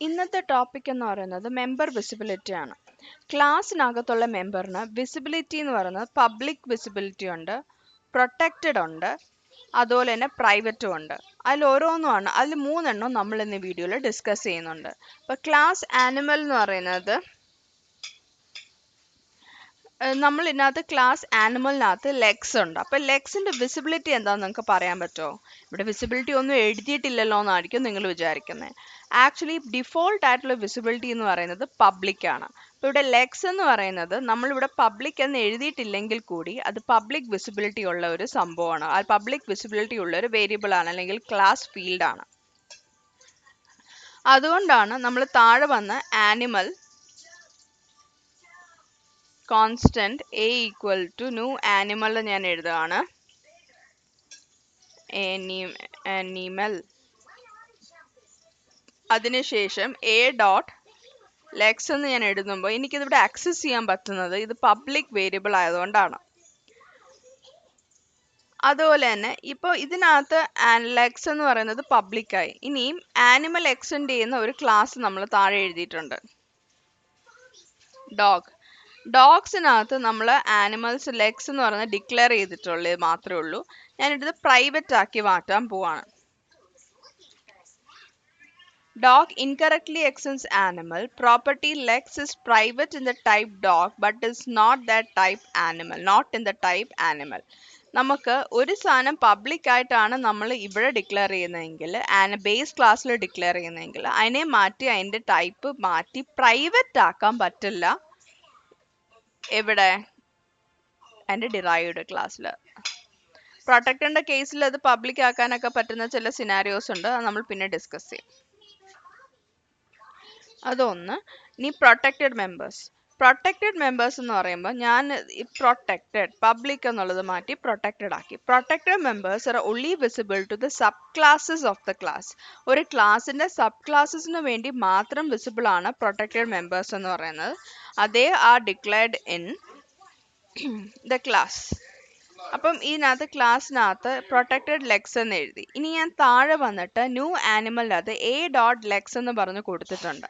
ഇന്നത്തെ ടോപ്പിക് എന്ന് പറയുന്നത് മെമ്പർ വിസിബിലിറ്റി ആണ്. ക്ലാസ്സിനകത്തുള്ള മെമ്പറിന് വിസിബിലിറ്റി എന്ന് പറയുന്നത് പബ്ലിക് വിസിബിലിറ്റി ഉണ്ട്, പ്രൊട്ടക്റ്റഡ് ഉണ്ട്, അതുപോലെ തന്നെ പ്രൈവറ്റും ഉണ്ട്. അതിൽ ഓരോന്നുമാണ്, അതിൽ മൂന്നെണ്ണം നമ്മൾ ഇന്ന് വീഡിയോയിൽ ഡിസ്കസ് ചെയ്യുന്നുണ്ട്. അപ്പോൾ ക്ലാസ് ആനിമൽ എന്ന് പറയുന്നത് നമ്മൾ ഇതിനകത്ത് ക്ലാസ് ആനിമലിനകത്ത് ലെഗ്സ് ഉണ്ട്. അപ്പോൾ ലെഗ്സിന്റെ വിസിബിലിറ്റി എന്താണെന്ന് നിങ്ങൾക്ക് പറയാൻ പറ്റുമോ? ഇവിടെ വിസിബിലിറ്റി ഒന്നും എഴുതിയിട്ടില്ലല്ലോ എന്നായിരിക്കും നിങ്ങൾ വിചാരിക്കുന്നത്. ആക്ച്വലി ഡിഫോൾട്ട് ആയിട്ടുള്ള വിസിബിലിറ്റി എന്ന് പറയുന്നത് പബ്ലിക് ആണ്. അപ്പോൾ ഇവിടെ ലെഗ്സ് എന്ന് പറയുന്നത് നമ്മളിവിടെ പബ്ലിക് എന്ന് എഴുതിയിട്ടില്ലെങ്കിൽ കൂടി അത് പബ്ലിക് വിസിബിലിറ്റി ഉള്ള ഒരു സംഭവമാണ്. ആ പബ്ലിക് വിസിബിലിറ്റി ഉള്ള ഒരു വേരിയബിൾ ആണ്, അല്ലെങ്കിൽ ക്ലാസ് ഫീൽഡ് ആണ്. അതുകൊണ്ടാണ് നമ്മൾ താഴെ വന്ന animal constant a equal to new animal ഞാൻ എഴുതുകയാണ്. ആനിമൽ, അതിനുശേഷം a ഡോട്ട് ലെഗ്സ് എന്ന് ഞാൻ എഴുതുമ്പോൾ എനിക്കിതിവിടെ ആക്സസ് ചെയ്യാൻ പറ്റുന്നത് ഇത് പബ്ലിക് വേരിയബിൾ ആയതുകൊണ്ടാണ്. അതുപോലെ തന്നെ ഇപ്പോൾ ഇതിനകത്ത് ലെഗ്സ് എന്ന് പറയുന്നത് പബ്ലിക്കായി. ഇനിയും ആനിമൽ എക്സ്റ്റെൻഡ് ചെയ്യുന്ന ഒരു ക്ലാസ് നമ്മൾ താഴെ എഴുതിയിട്ടുണ്ട്, ഡോഗ്. ഡോഗ്സിനകത്ത് നമ്മൾ ആനിമൽസ് ലെഗ്സ് എന്ന് പറയുന്നത് ഡിക്ലെയർ ചെയ്തിട്ടുള്ളത് മാത്രമേ ഉള്ളൂ. ഞാനിത് പ്രൈവറ്റ് ആക്കി മാറ്റാൻ പോവാണ്. Dog incorrectly extends animal. Property legs is private in the type dog but is not that type animal. Not in the type animal. നമുക്ക് ഒരു സാധനം പബ്ലിക് ആയിട്ടാണ് നമ്മൾ ഇവിടെ ഡിക്ലെയർ ചെയ്യുന്നതെങ്കിൽ, ബേസ് ക്ലാസ്സിൽ ഡിക്ലെയർ ചെയ്യുന്നതെങ്കിൽ അതിനെ മാറ്റി അതിൻ്റെ ടൈപ്പ് മാറ്റി പ്രൈവറ്റ് ആക്കാൻ പറ്റില്ല. എവിടെ? അതിൻ്റെ ഡിറൈവ്ഡ് ക്ലാസ്സിൽ. പ്രൊട്ടക്റ്ററിൻ്റെ കേസിൽ അത് പബ്ലിക് ആക്കാനൊക്കെ പറ്റുന്ന ചില സിനാരിയോസ് ഉണ്ട്, അത് നമ്മൾ പിന്നെ ഡിസ്കസ് ചെയ്യും. അതൊന്ന്. ഇനി പ്രൊട്ടക്റ്റഡ് മെമ്പേഴ്സ് എന്ന് പറയുമ്പോൾ ഞാൻ പ്രൊട്ടക്റ്റഡ് പബ്ലിക് എന്നുള്ളത് മാറ്റി പ്രൊട്ടക്റ്റഡ് ആക്കി. Protected members are only visible to the sub classes of the class. ഒരു ക്ലാസിന്റെ സബ് ക്ലാസ്സസിന് വേണ്ടി മാത്രം വിസിബിൾ ആണ് പ്രൊട്ടക്റ്റഡ് മെമ്പേഴ്സ് എന്ന് പറയുന്നത്. അതേ are declared in the class. അപ്പം ഇതിനകത്ത് ക്ലാസ്സിനകത്ത് പ്രൊട്ടക്റ്റഡ് ലെഗ്സ് എന്ന് എഴുതി. ഇനി ഞാൻ താഴെ വന്നിട്ട് ന്യൂ ആനിമലിനകത്ത് a ഡോട്ട് ലെഗ്സ് എന്ന് പറഞ്ഞ് കൊടുത്തിട്ടുണ്ട്.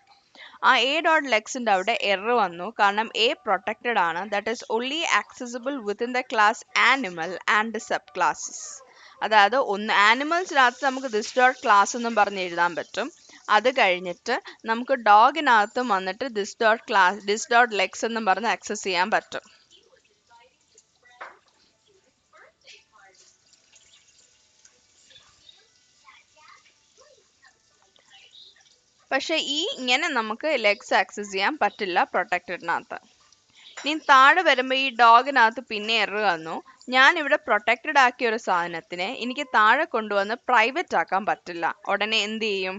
ആ a ഡോട്ട് ലെഗ്സിൻ്റെ അവിടെ എറർ വന്നു, കാരണം a പ്രൊട്ടക്റ്റഡ് ആണ്. That is only accessible within the class animal and sub classes. അതായത് ഒന്ന് ആനിമൽസിനകത്ത് നമുക്ക് ദിസ് ഡോട്ട് ക്ലാസ് എന്നും പറഞ്ഞ് എഴുതാൻ പറ്റും. അത് കഴിഞ്ഞിട്ട് നമുക്ക് ഡോഗിനകത്തും വന്നിട്ട് ദിസ് ഡോട്ട് ലെഗ്സ് എന്നും പറഞ്ഞ് ആക്സസ് ചെയ്യാൻ പറ്റും. പക്ഷെ ഇങ്ങനെ നമുക്ക് ലെഗ്സ് ആക്സസ് ചെയ്യാൻ പറ്റില്ല പ്രൊട്ടക്റ്റഡിനകത്ത്. ഇനി താഴെ വരുമ്പോൾ ഈ ഡോഗിനകത്ത് പിന്നെ എറർ വന്നു. ഞാൻ ഇവിടെ പ്രൊട്ടക്റ്റഡ് ആക്കിയ ഒരു സാധനത്തിനെ എനിക്ക് താഴെ കൊണ്ടുവന്ന് പ്രൈവറ്റ് ആക്കാൻ പറ്റില്ല. ഉടനെ എന്ത് ചെയ്യും?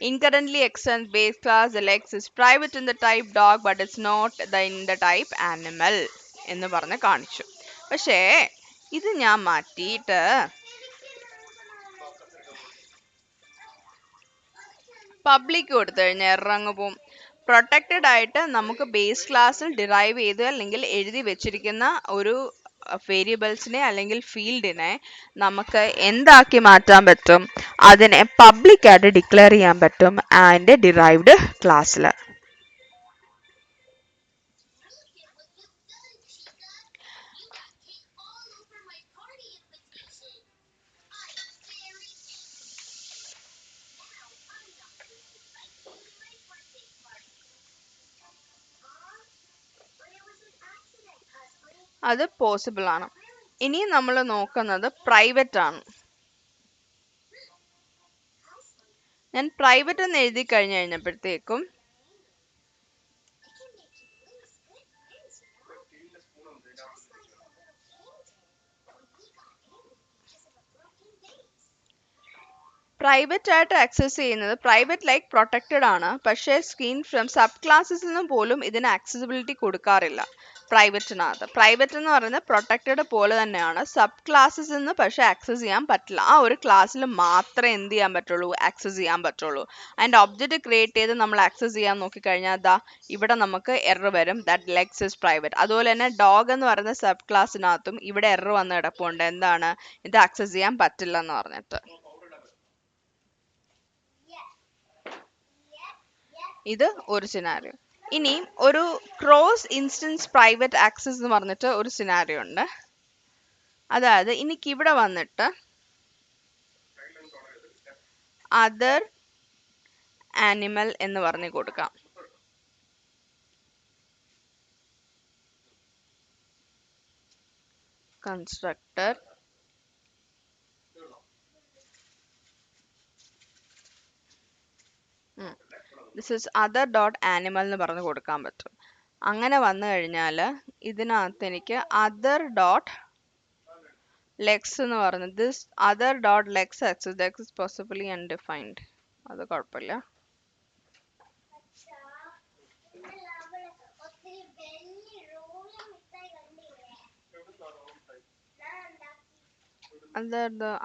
Incorrectly extend base class legs is private in the type dog but it's not in the type animal എന്ന് പറഞ്ഞ് കാണിച്ചു. പക്ഷേ ഇത് ഞാൻ മാറ്റിയിട്ട് പബ്ലിക് കൊടുത്തു കഴിഞ്ഞാൽ എറങ്ങ് പോവും. പ്രൊട്ടക്റ്റഡ് ആയിട്ട് നമുക്ക് ബേസ് ക്ലാസ്സിൽ ഡിറൈവ് ചെയ്ത് അല്ലെങ്കിൽ എഴുതി വെച്ചിരിക്കുന്ന ഒരു വേരിയബിൾസിനെ അല്ലെങ്കിൽ ഫീൽഡിനെ നമുക്ക് എന്താക്കി മാറ്റാൻ പറ്റും? അതിനെ പബ്ലിക് ആയിട്ട് ഡിക്ലെയർ ചെയ്യാൻ പറ്റും അതിൻ്റെ ഡിറൈവ്ഡ് ക്ലാസ്സിൽ. അത് പോസിബിൾ ആണ്. ഇനി നമ്മൾ നോക്കുന്നത് പ്രൈവറ്റ് ആണ്. ഞാൻ പ്രൈവറ്റ് എന്ന് എഴുതി കഴിഞ്ഞപ്പോഴത്തേക്കും പ്രൈവറ്റ് ആയിട്ട് ആക്സസ് ചെയ്യുന്നത് പ്രൈവറ്റ് ലൈക്ക് പ്രൊട്ടക്റ്റഡ് ആണ്. പക്ഷേ സ്ക്രീൻ ഫ്രം സബ് ക്ലാസ്സസിൽ നിന്നും പോലും ഇതിന് ആക്സസിബിലിറ്റി കൊടുക്കാറില്ല പ്രൈവറ്റിനകത്ത്. പ്രൈവറ്റ് എന്ന് പറയുന്നത് പ്രൊട്ടക്റ്റഡ് പോലെ തന്നെയാണ്. സബ് ക്ലാസ്സസിൽ നിന്ന് പക്ഷേ ആക്സസ് ചെയ്യാൻ പറ്റില്ല. ആ ഒരു ക്ലാസ്സിൽ മാത്രമേ എന്ത് ചെയ്യാൻ പറ്റുള്ളൂ? ആക്സസ് ചെയ്യാൻ പറ്റുള്ളൂ. അതിൻ്റെ ഒബ്ജക്റ്റ് ക്രിയേറ്റ് ചെയ്ത് നമ്മൾ ആക്സസ് ചെയ്യാൻ നോക്കിക്കഴിഞ്ഞാൽ ദാ ഇവിടെ നമുക്ക് എറർ വരും, ദാറ്റ് ലെഗ്സ് ഇസ് പ്രൈവറ്റ്. അതുപോലെ തന്നെ ഡോഗ് എന്ന് പറയുന്ന സബ് ക്ലാസ്സിനകത്തും ഇവിടെ എറർ വന്ന് കിടപ്പുണ്ട്. എന്താണ്? ഇത് ആക്സസ് ചെയ്യാൻ പറ്റില്ല എന്ന് പറഞ്ഞിട്ട്. ഇത് ഒരു സിനാരിയോ. ഇനി ഒരു ക്രോസ് ഇൻസ്റ്റൻസ് പ്രൈവറ്റ് ആക്സസ് എന്ന് പറഞ്ഞിട്ട് ഒരു സിനാരിയോ ഉണ്ട്. അതായത് എനിക്ക് ഇവിടെ വന്നിട്ട് അതർ ആനിമൽ എന്ന് പറഞ്ഞു കൊടുക്കാം. Constructor this is other dot animal എന്ന് പറഞ്ഞു കൊടുക്കാൻ പറ്റും. അങ്ങനെ വന്നു കഴിഞ്ഞാൽ ഇതിനകത്ത് എനിക്ക് അതർ ഡോട്ട് ലെഗ്സ് എന്ന് പറഞ്ഞത് this other dot legs access that is possibly undefined. അത് കുഴപ്പമില്ല.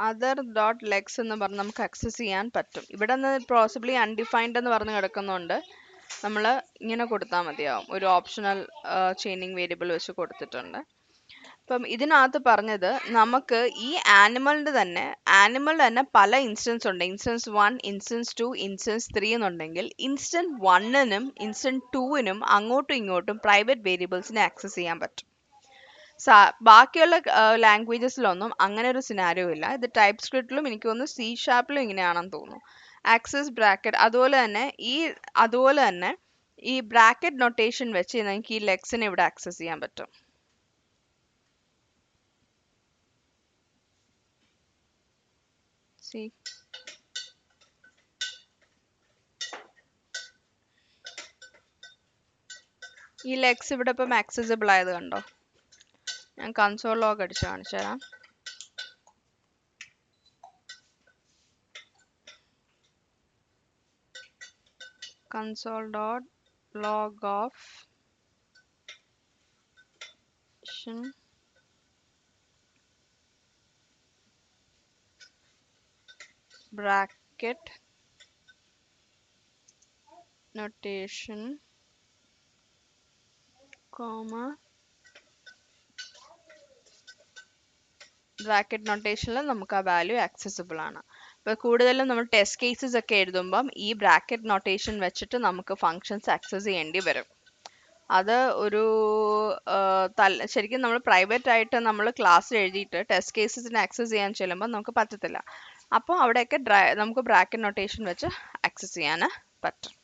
അതർ ഡോട്ട് ലെഗ്സ് എന്ന് പറഞ്ഞ് നമുക്ക് ആക്സസ് ചെയ്യാൻ പറ്റും. ഇവിടെ നിന്ന് പോസിബിളി അൺഡിഫൈൻഡ് എന്ന് പറഞ്ഞ് കിടക്കുന്നുണ്ട്. നമ്മൾ ഇങ്ങനെ കൊടുത്താൽ മതിയാവും. ഒരു ഓപ്ഷണൽ ചെയിനിങ് വേരിയബിൾ വെച്ച് കൊടുത്തിട്ടുണ്ട്. അപ്പം ഇതിനകത്ത് പറഞ്ഞത് നമുക്ക് ഈ ആനിമലിന്റെ തന്നെ പല ഇൻസ്റ്റൻസ് ഉണ്ട്. ഇൻസ്റ്റൻസ് 1, ഇൻസ്റ്റൻസ് 2, ഇൻസ്റ്റൻസ് 3 എന്നുണ്ടെങ്കിൽ ഇൻസ്റ്റൻസ് 1നും ഇൻസ്റ്റൻസ് 2നും അങ്ങോട്ടും ഇങ്ങോട്ടും പ്രൈവറ്റ് വേരിയബിൾസിനെ ആക്സസ് ചെയ്യാൻ പറ്റും. ബാക്കിയുള്ള ലാംഗ്വേജസിലൊന്നും അങ്ങനെ ഒരു സിനാരിയോ ഇല്ല. ഇത് ടൈപ്പ് സ്ക്രിപ്റ്റിലും എനിക്ക് തോന്നുന്നു C# ഇങ്ങനെയാണെന്ന് തോന്നുന്നു. ആക്സസ് ബ്രാക്കറ്റ് അതുപോലെ തന്നെ ഈ ബ്രാക്കറ്റ് നൊട്ടേഷൻ വെച്ച് എനിക്ക് ഈ ലെഗ്സിനെ ഇവിടെ ആക്സസ് ചെയ്യാൻ പറ്റും. ഈ ലെഗ്സ് ഇവിടെ ഇപ്പം ആക്സസിബിൾ ആയത് കണ്ടോ? ഞാൻ കൺസോൾ ലോഗ് അടിച്ച് കാണിച്ചു തരാം. console.log of bracket notation comma bracket നൊട്ടേഷനിൽ നമുക്ക് ആ വാല്യൂ ആക്സസിബിൾ ആണ്. അപ്പോൾ കൂടുതലും നമ്മൾ ടെസ്റ്റ് കേസസ് ഒക്കെ എഴുതുമ്പം ഈ ബ്രാക്കറ്റ് നൊട്ടേഷൻ വെച്ചിട്ട് നമുക്ക് ഫങ്ഷൻസ് ആക്സസ് ചെയ്യേണ്ടി വരും. അത് ഒരു ശരിക്കും നമ്മൾ പ്രൈവറ്റ് ആയിട്ട് നമ്മൾ ക്ലാസ് എഴുതിയിട്ട് ടെസ്റ്റ് കേസസിന് ആക്സസ് ചെയ്യാൻ ചെല്ലുമ്പോൾ നമുക്ക് പറ്റത്തില്ല. അപ്പോൾ അവിടെയൊക്കെ നമുക്ക് ബ്രാക്കറ്റ് നൊട്ടേഷൻ വെച്ച് ആക്സസ് ചെയ്യാൻ പറ്റും.